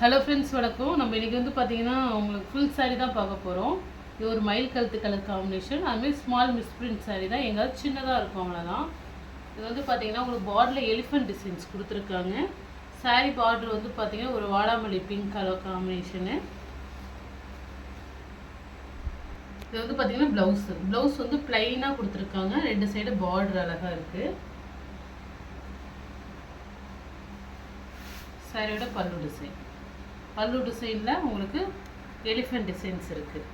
Hello friends, வணக்கம். நம்ம இன்றைக்கி வந்து பார்த்திங்கன்னா உங்களுக்கு ஃபுல் சாரீ தான் பார்க்க போகிறோம். இது ஒரு மயில் கழுத்து கலர் காம்பினேஷன். அதுமாதிரி ஸ்மால் மிஸ்பிரிண்ட் சாரீ தான், எங்கேயாவது சின்னதாக இருக்கும், அவ்வளோதான். இது வந்து பார்த்திங்கன்னா உங்களுக்கு பார்டரில் எலிஃபென்ட் டிசைன்ஸ் கொடுத்துருக்காங்க. சாரீ பார்டர் வந்து பார்த்திங்கன்னா ஒரு வாடாமல்லி பிங்க் கலர் காம்பினேஷனு. இது வந்து பார்த்திங்கன்னா ப்ளவுஸ் வந்து ப்ளைனாக கொடுத்துருக்காங்க. ரெண்டு சைடு பார்டர் அழகாக இருக்குது. சாரியோட பல்லு டிசைனில் உங்களுக்கு எலிஃபென்ட் டிசைன்ஸ் இருக்குது.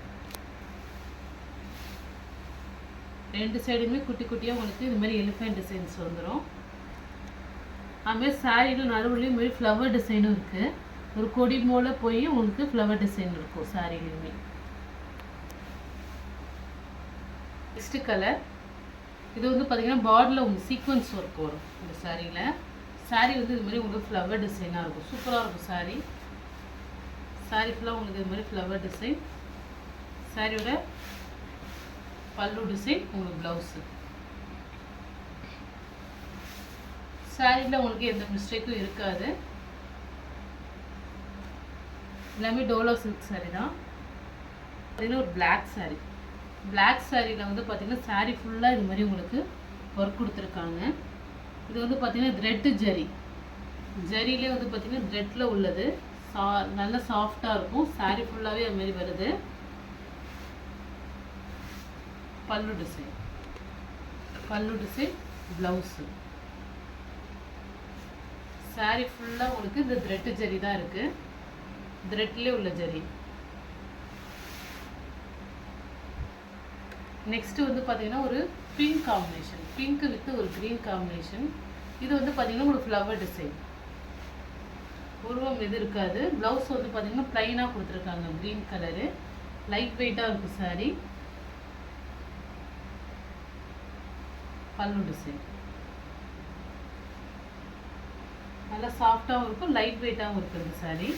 ரெண்டு சைடுமே குட்டி குட்டியாக உங்களுக்கு இது மாதிரி எலிஃபென்ட் டிசைன்ஸ் வந்துடும். அதுமாதிரி சாரியில் நடுவுலையும் மாதிரி ஃப்ளவர் டிசைனும் இருக்குது. ஒரு கொடி போல் போய் உங்களுக்கு ஃப்ளவர் டிசைன் இருக்கும் சாரிலையுமே. நெக்ஸ்ட் கலர், இது வந்து பார்த்திங்கன்னா பார்டரில் உங்களுக்கு சீக்வன்ஸ் ஒர்க் வரும் இந்த சாரியில். சாரீ வந்து இது மாதிரி உங்களுக்கு ஃப்ளவர் டிசைனாக இருக்கும், சூப்பராக இருக்கும் சாரீ. சாரீ ஃபுல்லாக உங்களுக்கு இது மாதிரி ஃப்ளவர் டிசைன். சாரியோட பல்லு டிசைன், உங்களுக்கு ப்ளவுஸு. சாரியில் உங்களுக்கு எந்த மிஸ்டேக்கும் இருக்காது. எல்லாமே டோலோ சில்க் சாரீ தான். பார்த்திங்கன்னா ஒரு பிளாக் சாரியில் வந்து பார்த்திங்கன்னா சாரீ ஃபுல்லாக இது மாதிரி உங்களுக்கு ஒர்க் கொடுத்துருக்காங்க. இது வந்து பார்த்திங்கன்னா த்ரெட்டு ஜரியிலே வந்து பார்த்திங்கன்னா த்ரெட்டில் உள்ளது. நல்ல சாஃப்டாக இருக்கும். சாரீ ஃபுல்லாகவே அது மாதிரி வருது. பல்லு டிசைன் ப்ளவுஸு. சாரீ ஃபுல்லாக உங்களுக்கு இந்த த்ரெட்டு ஜரி தான் இருக்குது. த்ரெட்லேயே உள்ள ஜரி. நெக்ஸ்ட்டு வந்து பார்த்திங்கன்னா ஒரு பிங்க் காம்பினேஷன், பிங்க் வித் ஒரு க்ரீன் காம்பினேஷன். இது வந்து பார்த்திங்கன்னா உங்களுக்கு ஃப்ளவர் டிசைன். உருவம் எது இருக்காது. ப்ளவுஸ் வந்து பார்த்திங்கன்னா ப்ளைனாக கொடுத்துருக்காங்க, க்ரீன் கலரு. லைட் வெயிட்டாக இருக்கும் சாரீ. பல்லு டிசைன் நல்லா சாஃப்டாகவும் இருக்கும், லைட் வெயிட்டாகவும் இருக்குது இந்த சாரீ.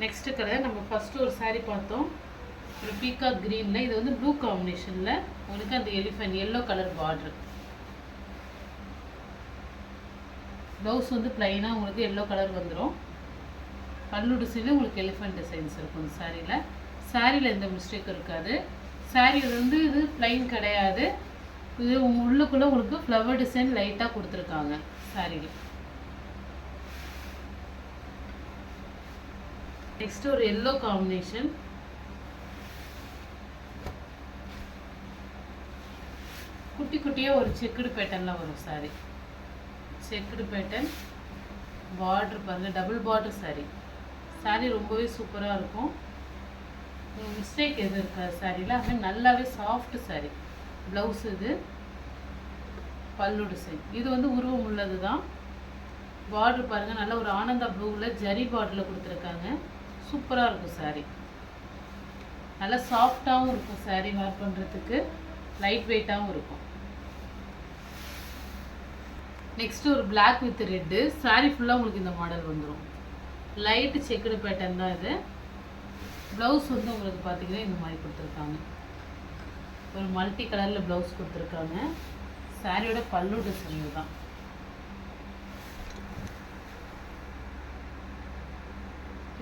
நெக்ஸ்ட் கலர், நம்ம ஃபஸ்ட்டு ஒரு சாரீ பார்த்தோம், ஒரு பீகாக் க்ரீனில். இது வந்து ப்ளூ காம்பினேஷனில் உங்களுக்கு அந்த elephant yellow colour border. Blouse வந்து ப்ளைனாக உங்களுக்கு எல்லோ கலர் வந்துடும். பல்லு டிசைனில் உங்களுக்கு எலிஃபென்ட் டிசைன்ஸ் இருக்கும் இந்த சாரியில். சாரியில் எந்த மிஸ்டேக்கும் இருக்காது. சாரீ வந்து இது ப்ளைன் கிடையாது. இது உள்ளுக்குள்ளே உங்களுக்கு ஃப்ளவர் டிசைன் லைட்டாக கொடுத்துருக்காங்க சாரியில். நெக்ஸ்ட் ஒரு எல்லோ காம்பினேஷன். குட்டி குட்டியாக ஒரு செக்குடு பேட்டர்னில் வரும் சாரீ. செக்குடு பேட்டர்ன் பார்டர் பாருங்கள், டபுள் பார்டர் சாரீ. சாரீ ரொம்பவே சூப்பராக இருக்கும். மிஸ்டேக் எதுவும் இருக்காது சாரியில். அதுமாதிரி நல்லாவே சாஃப்ட் சாரீ. ப்ளவுஸ் இது. பல்லு டிசைன் இது வந்து உருவம் உள்ளது தான். பார்டர் பாருங்கள், நல்லா ஒரு ஆனந்தா ப்ளூவில் ஜரி பார்டரில் கொடுத்துருக்காங்க. சூப்பராக இருக்கும் சாரீ. நல்லா சாஃப்டாகவும் இருக்கும் சாரீ. வேர் பண்ணுறதுக்கு லைட் வெயிட்டாகவும் இருக்கும். நெக்ஸ்ட் ஒரு பிளாக் வித் ரெட்டு. சாரீ ஃபுல்லாக உங்களுக்கு இந்த மாடல் வந்துடும். லைட்டு செக்குடு பேட்டர்ன் தான் இது. ப்ளவுஸ் வந்து உங்களுக்கு பார்த்திங்கன்னா இந்த மாதிரி கொடுத்துருக்காங்க. ஒரு மல்டி கலரில் ப்ளவுஸ் கொடுத்துருக்காங்க. சாரியோட பல்லு டிசைன் தான்.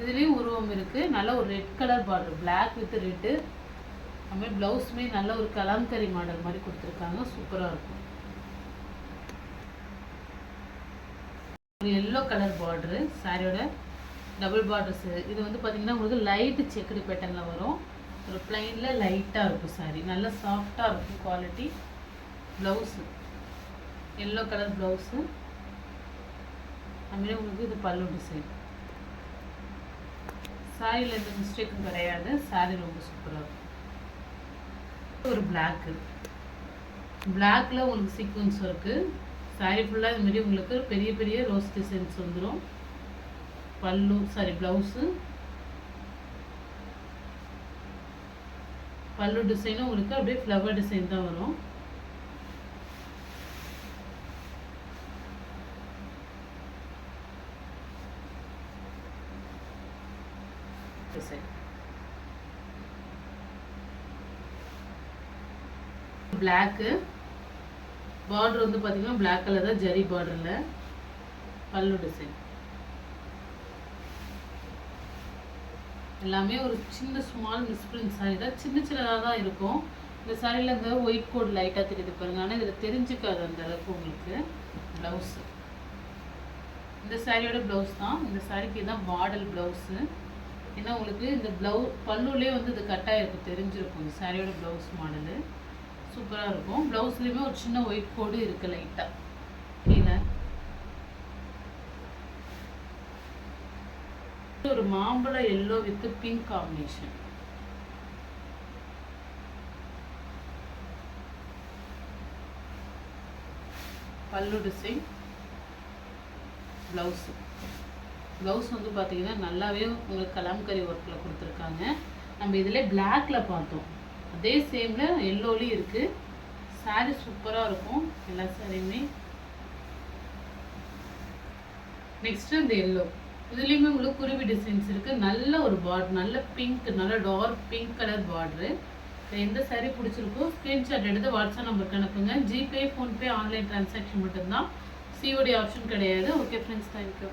இதுலேயும் உருவம் இருக்குது. நல்ல ஒரு red colour border, black with red. அதுமாதிரி ப்ளவுஸுமே நல்ல ஒரு கலாம்கரி மாடல் மாதிரி கொடுத்துருக்காங்க. சூப்பராக இருக்கும். ஒரு எல்லோ கலர் பார்டரு, சாரியோட டபுள் பார்டர்ஸ். இது வந்து பார்த்திங்கன்னா உங்களுக்கு லைட்டு செக்குடு பேட்டர்னில் வரும். ஒரு ப்ளைனில் லைட்டாக இருக்கும் சாரீ. நல்லா சாஃப்டாக இருக்கும் quality. Blouse yellow colour blouse. அதுமாதிரி உங்களுக்கு இது பல்லு டிசைன். சாரியில் எந்த மிஸ்டேக்கும் கிடையாது. சாரீ ரொம்ப சூப்பராக இருக்கும். ஒரு பிளாக்கில் உங்களுக்கு சீக்வன்ஸ் இருக்குது. சாரீ ஃபுல்லாக இதுமாரி உங்களுக்கு பெரிய பெரிய ரோஸ் டிசைன்ஸ் வந்துடும். ப்ளவுஸு. பல்லு டிசைனும் உங்களுக்கு அப்படியே ஃப்ளவர் டிசைன் தான் வரும். டிசைன் பிளாக்கு பார்டர் வந்து பார்த்தீங்கன்னா பிளாக் கலர் தான், ஜரி பார்டரில் பல்லு டிசைன். எல்லாமே ஒரு சின்ன ஸ்மால் மிஸ்பிரிண்ட் சாரி தான், சின்ன சின்னதாக தான் இருக்கும். இந்த சாரியில் இந்த ஒயிட் கோட் லைட்டாக தெரியுது பாருங்க, ஆனால் இதில் தெரிஞ்சுக்காது அந்த அளவுக்கு உங்களுக்கு. ப்ளவுஸு இந்த சாரியோட ப்ளவுஸ் தான். இந்த சாரிக்கு தான் மாடல் ப்ளவுஸு. ஏன்னா உங்களுக்கு இந்த பல்லுலேயே வந்து இது கட்டாக இருக்கும், தெரிஞ்சிருக்கும். இந்த சாரியோட ப்ளவுஸ் மாடலு சூப்பராக இருக்கும். ப்ளவுஸ்லேயுமே ஒரு சின்ன ஒயிட் கோடு இருக்குது லைட்டாக கீழே. ஒரு மாம்பழ எல்லோ வித் பிங்க் காம்பினேஷன். பல்லு டிசைன், ப்ளவுஸ் வந்து பார்த்தீங்கன்னா நல்லாவே உங்களுக்கு கலாம்கரி ஒர்க்கில் கொடுத்துருக்காங்க. நம்ம இதில் பிளாக்ல பார்த்தோம், அதே சேமில் எல்லோலையும் இருக்குது. சாரீ சூப்பராக இருக்கும் எல்லா சாரியுமே. நெக்ஸ்ட்டு இந்த எல்லோ, இதுலேயுமே உங்களுக்கு குருவி டிசைன்ஸ் இருக்குது. நல்ல ஒரு பார்டர், நல்ல பிங்க், நல்ல டார்க் பிங்க் கலர் பார்டரு. எந்த சாரீ பிடிச்சிருக்கோ ஸ்க்ரீன்ஷாட் எடுத்து வாட்ஸ்அப் நம்பருக்கு அனுப்புங்க. ஜிபே, ஃபோன்பே, ஆன்லைன் டிரான்சாக்ஷன் மட்டும்தான், சிஓடி ஆப்ஷன் கிடையாது. Okay friends, thank you.